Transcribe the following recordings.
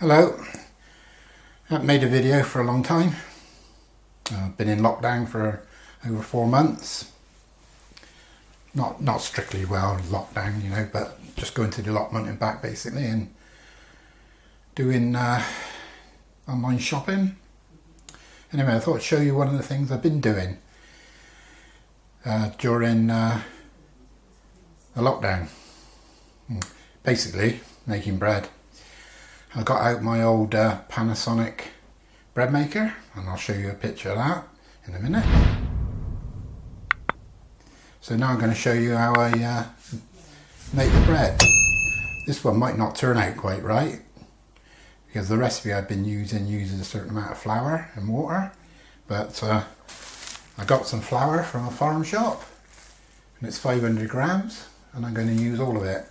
Hello, I haven't made a video for a long time. I've been in lockdown for over 4 months. Not strictly lockdown, you know, but just going to the allotment and back basically and doing online shopping. Anyway, I thought I'd show you one of the things I've been doing during the lockdown. Basically, making bread. I got out my old Panasonic bread maker and I'll show you a picture of that in a minute. So now I'm going to show you how I make the bread. This one might not turn out quite right because the recipe I've been using uses a certain amount of flour and water, but I got some flour from a farm shop and it's 500 grams and I'm going to use all of it.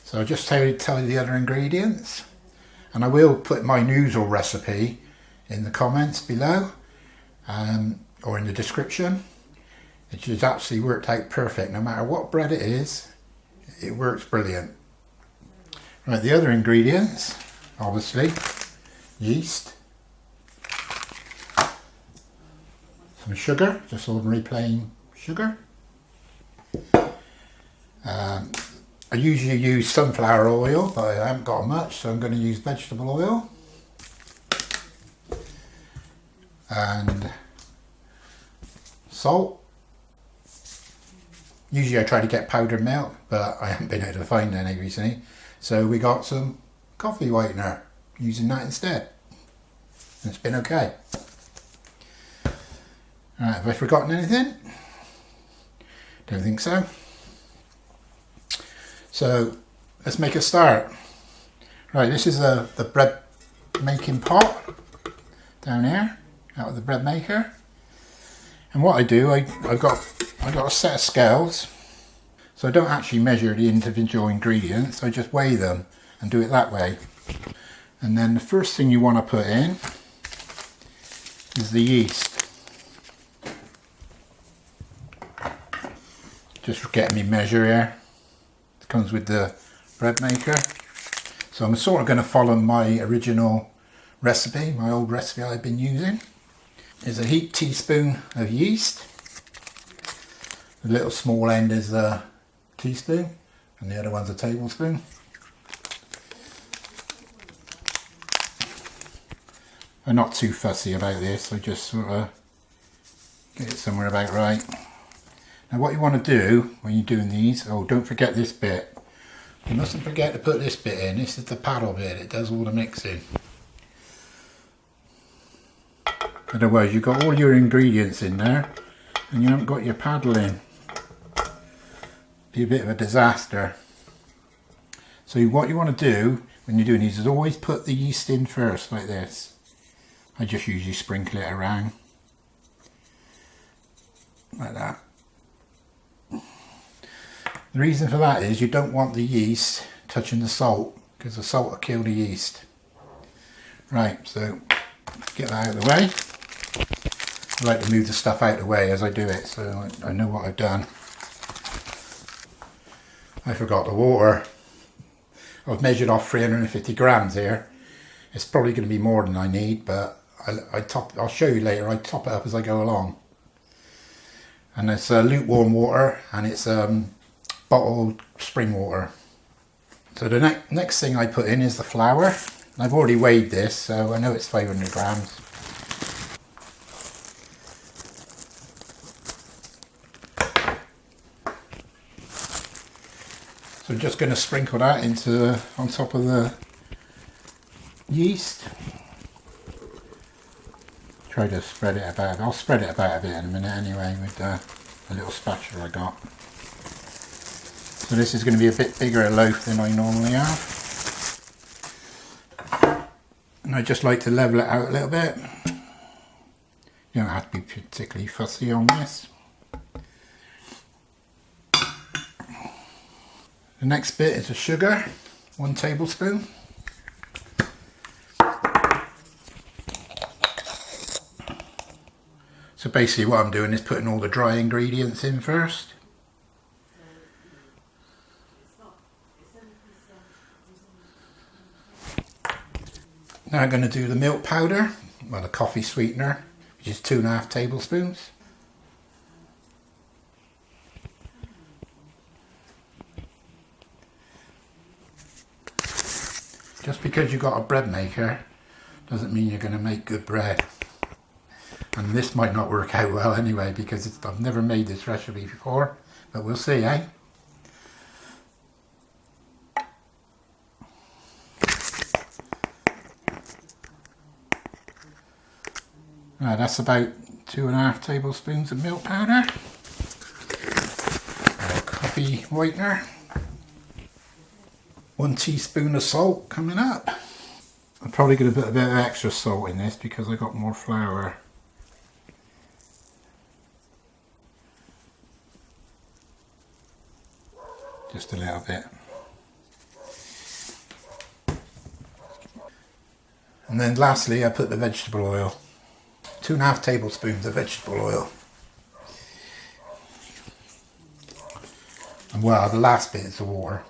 So I'll just tell you the other ingredients, and I will put my usual recipe in the comments below or in the description. It just absolutely worked out perfect. No matter what bread it is, it works brilliant. Right, the other ingredients, obviously, yeast, some sugar, just ordinary plain sugar. I usually use sunflower oil, but I haven't got much, so I'm going to use vegetable oil. And salt. Usually I try to get powdered milk, but I haven't been able to find any recently. So we got some coffee whitener, using that instead. It's been okay. Alright, have I forgotten anything? Don't think so. So let's make a start. Right, this is the bread making pot down here, out of the bread maker. And what I do, I've got a set of scales. So I don't actually measure the individual ingredients, I just weigh them and do it that way. And then the first thing you want to put in is the yeast. Just getting me measure here. Comes with the bread maker. So I'm sort of going to follow my original recipe, my old recipe I've been using. There's a heaped teaspoon of yeast. The little small end is a teaspoon and the other one's a tablespoon. I'm not too fussy about this, I just sort of get it somewhere about right. Now what you want to do when you're doing these, oh, don't forget this bit. You mustn't forget to put this bit in. This is the paddle bit, it does all the mixing. Otherwise you've got all your ingredients in there and you haven't got your paddle in. Be a bit of a disaster. So what you want to do when you're doing these is always put the yeast in first, like this. I just usually sprinkle it around. Like that. The reason for that is you don't want the yeast touching the salt because the salt will kill the yeast. Right, so get that out of the way. I like to move the stuff out of the way as I do it so I know what I've done. I forgot the water. I've measured off 350 grams here. It's probably going to be more than I need, but I'll show you later. I top it up as I go along. And it's lukewarm water and it's bottled spring water. So the next thing I put in is the flour. I've already weighed this, so I know it's 500 grams. So I'm just going to sprinkle that into on top of the yeast. Try to spread it about. I'll spread it about a bit in a minute anyway with a little spatula I got. So this is going to be a bit bigger a loaf than I normally have. And I just like to level it out a little bit. You don't have to be particularly fussy on this. The next bit is the sugar, 1 tablespoon. So basically what I'm doing is putting all the dry ingredients in first. Now I'm going to do the milk powder, well, the coffee sweetener, which is 2.5 tablespoons. Just because you've got a bread maker doesn't mean you're going to make good bread. And this might not work out well anyway, because I've never made this recipe before, but we'll see, eh? Right, that's about 2.5 tablespoons of milk powder. Coffee whitener. 1 teaspoon of salt coming up. I'm probably going to put a bit of extra salt in this because I got more flour. Just a little bit. And then lastly I put the vegetable oil. 2.5 tablespoons of vegetable oil. And well, the last bit is the water.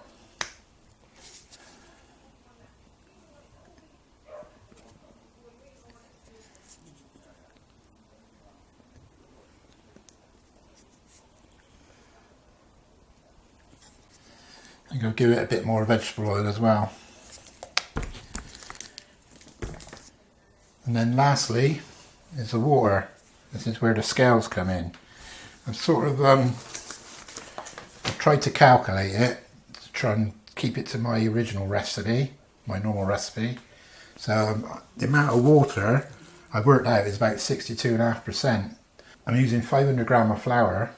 I'm going to give it a bit more vegetable oil as well. And then lastly is the water. This is where the scales come in. I've sort of I've tried to calculate it to try and keep it to my original recipe, my normal recipe. So the amount of water I've worked out is about 62.5%. I'm using 500 grams of flour,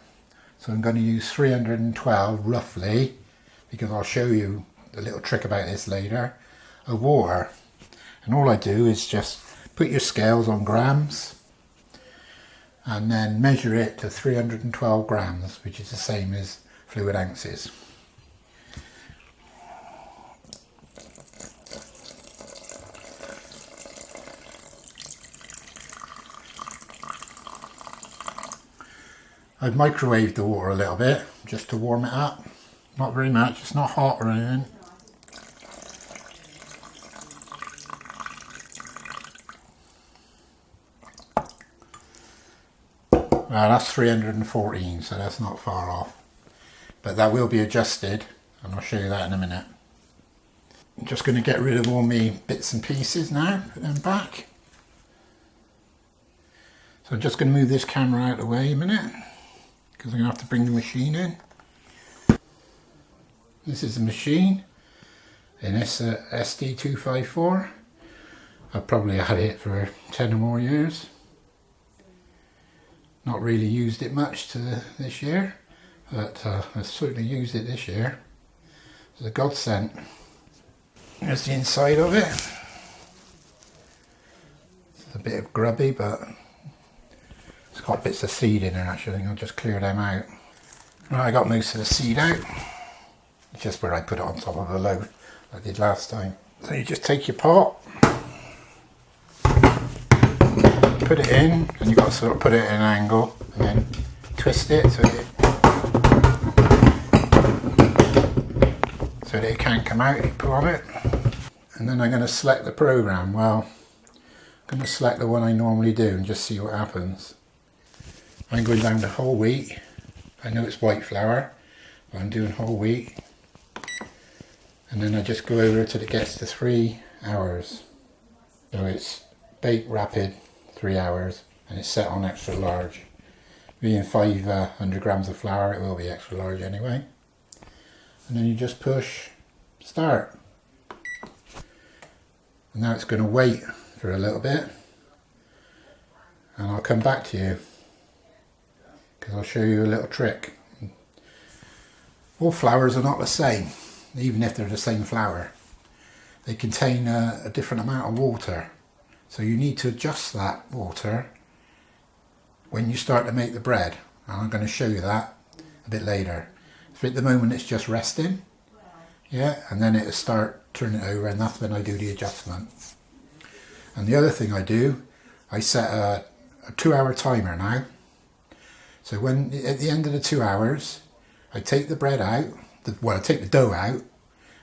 so I'm going to use 312 roughly, because I'll show you a little trick about this later, of water. And all I do is just put your scales on grams and then measure it to 312 grams, which is the same as fluid ounces. I've microwaved the water a little bit just to warm it up. Not very much, it's not hot or anything. Well, that's 314, so that's not far off. But that will be adjusted, and I'll show you that in a minute. I'm just going to get rid of all my bits and pieces now, put them back. So I'm just going to move this camera out of the way a minute, because I'm going to have to bring the machine in. This is the machine, an SD254. I've probably had it for 10 or more years. Not really used it much this year, but I've certainly used it this year. It's a godsend. There's the inside of it. It's a bit of grubby, but it's got bits of seed in there actually. I'll just clear them out. Right, I got most of the seed out. It's just where I put it on top of a load, like I did last time. So you just take your pot, put it in, and you've got to sort of put it at an angle, and then twist it so that it can't come out if you pull on it. And then I'm going to select the program. Well, I'm going to select the one I normally do and just see what happens. I'm going down to whole wheat. I know it's white flour, but I'm doing whole wheat. And then I just go over till it gets to 3 hours. So it's bake rapid 3 hours, and it's set on extra large. Being 500 grams of flour, it will be extra large anyway. And then you just push start. And now it's going to wait for a little bit, and I'll come back to you because I'll show you a little trick. All flours are not the same, even if they're the same flour. They contain a different amount of water, so you need to adjust that water when you start to make the bread, and I'm going to show you that a bit later. For at the moment it's just resting, yeah, and then it'll start turning it over, and that's when I do the adjustment. And the other thing I do, I set a 2-hour timer now. So when at the end of the 2 hours, I take the bread out, I take the dough out,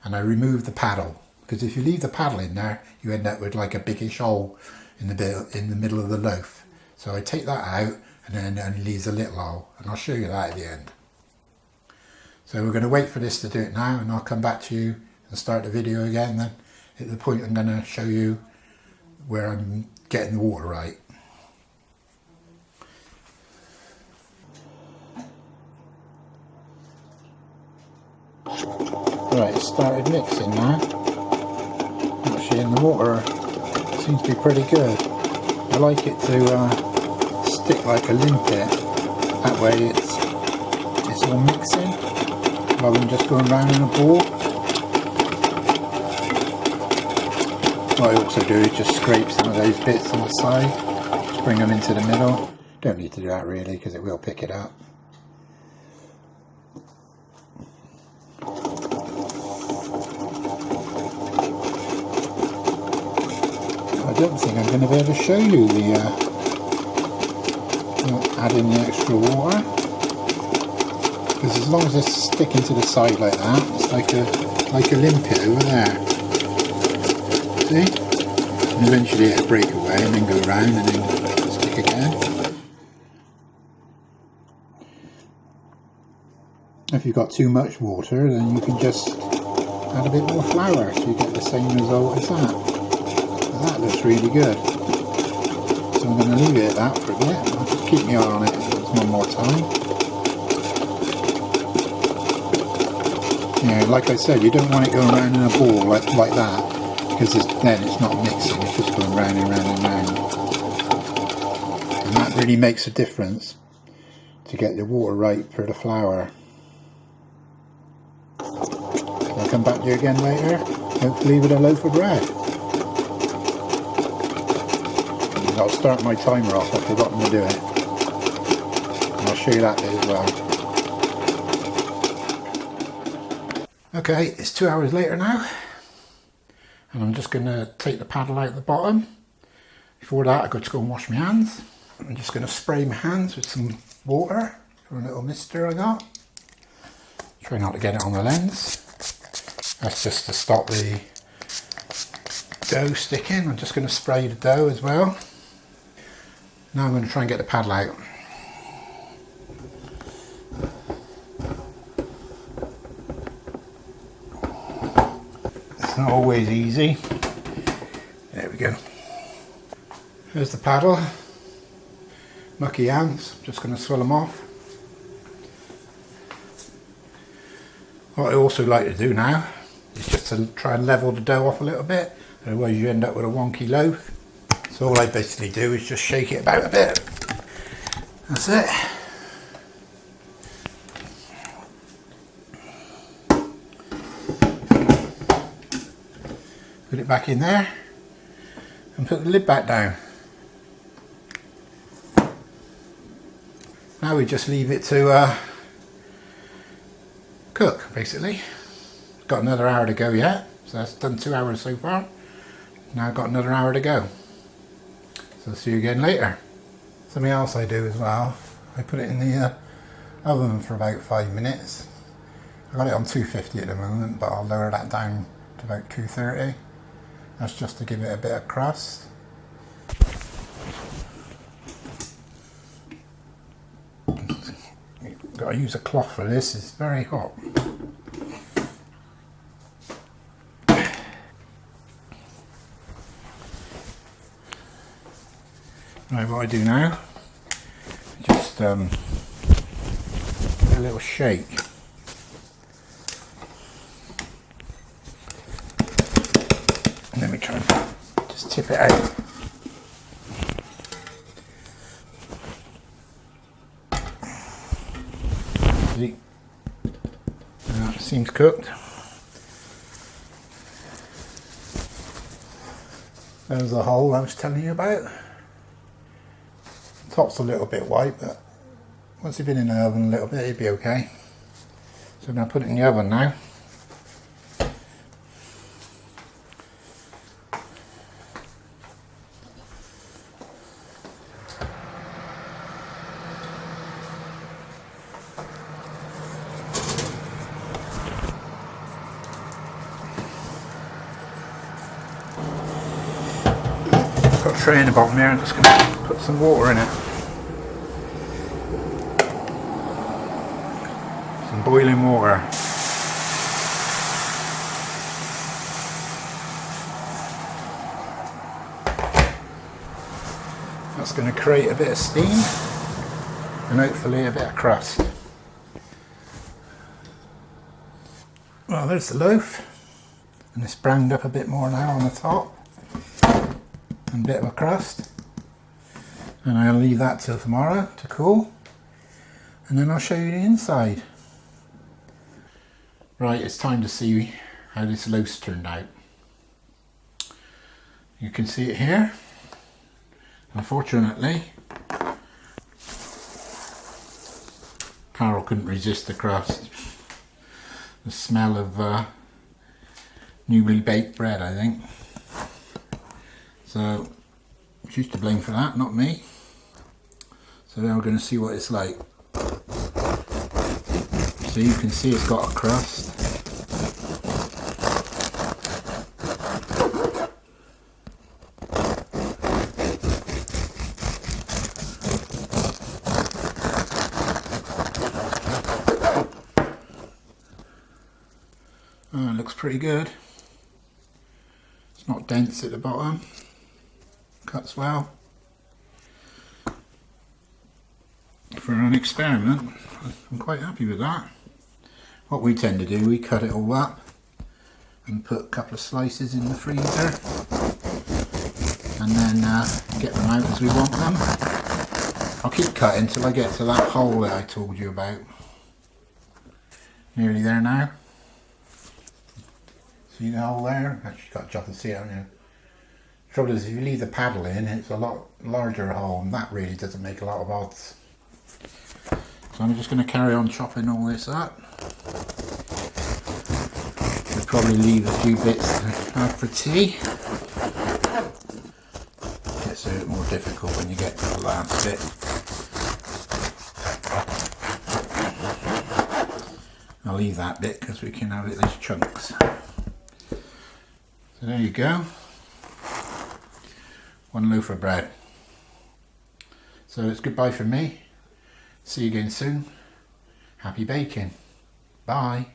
and I remove the paddle because if you leave the paddle in there, you end up with like a biggish hole in the middle of the loaf. So I take that out, and then it only leaves a little hole, and I'll show you that at the end. So we're going to wait for this to do it now, and I'll come back to you and start the video again then. At the point I'm going to show you where I'm getting the water right. Right, it started mixing now. Actually, and the water seems to be pretty good. I like it to stick like a limpet. That way it's all mixing rather than just going round in a ball. What I also do is just scrape some of those bits on the side, just bring them into the middle. Don't need to do that really because it will pick it up. I don't think I'm going to be able to show you the adding the extra water, because as long as it's sticking to the side like that, it's like a limpet over there. See? And eventually it'll break away and then go around and then stick again. If you've got too much water, then you can just add a bit more flour so you get the same result as that. That looks really good. So I'm going to leave it at that for a bit. I'll just keep my eye on it one more time. You know, like I said, you don't want it going around in a ball like that, because then it's not mixing, it's just going round and round and round. And that really makes a difference to get the water right for the flour. I'll come back to you again later, hopefully with a loaf of bread. I'll start my timer off, I've forgotten to do it. And I'll show you that bit as well. Okay, it's 2 hours later now. And I'm just going to take the paddle out the bottom. Before that, I've got to go and wash my hands. I'm just going to spray my hands with some water from a little mister I got. Try not to get it on the lens. That's just to stop the dough sticking. I'm just going to spray the dough as well. Now I'm going to try and get the paddle out. It's not always easy. There we go. There's the paddle. Mucky hands. Just going to swirl them off. What I also like to do now is just to try and level the dough off a little bit. Otherwise you end up with a wonky loaf. So all I basically do is just shake it about a bit. That's it. Put it back in there and put the lid back down. Now we just leave it to cook, basically. Got another hour to go yet, so that's done 2 hours so far. Now I've got another hour to go. So see you again later. Something else I do as well, I put it in the oven for about 5 minutes. I've got it on 250 at the moment, but I'll lower that down to about 230. That's just to give it a bit of crust. Got to use a cloth for this, it's very hot. Right, what I do now, just give it a little shake. And then we try and just tip it out. See? It seems cooked. There's the hole I was telling you about. Top's a little bit white, but once it's been in the oven a little bit, it'll be okay. So I'm going to put it in the oven now. got a tray in the bottom here. I'm just going to put some water in it. Some boiling water. That's going to create a bit of steam and hopefully a bit of crust. Well, there's the loaf, and it's browned up a bit more now on the top, and a bit of a crust. And I'll leave that till tomorrow to cool, and then I'll show you the inside. Right, it's time to see how this loaf's turned out. You can see it here. Unfortunately, Carol couldn't resist the crust. The smell of newly baked bread, I think. So she's to blame for that, not me. So now we're going to see what it's like. So you can see it's got a crust. Oh, it looks pretty good. It's not dense at the bottom. Cuts well. For an experiment, I'm quite happy with that. What we tend to do, we cut it all up and put a couple of slices in the freezer, and then get them out as we want them. I'll keep cutting until I get to that hole that I told you about. Nearly there now. See the hole there? Actually got a job to see it, haven't you? Trouble is, if you leave the paddle in, it's a lot larger hole, and that really doesn't make a lot of odds. So I'm just going to carry on chopping all this up. I'll probably leave a few bits to have for tea. It gets a bit more difficult when you get to the last bit. I'll leave that bit because we can have it as chunks. So there you go. One loaf of bread. So it's goodbye from me. See you again soon. Happy baking. Bye.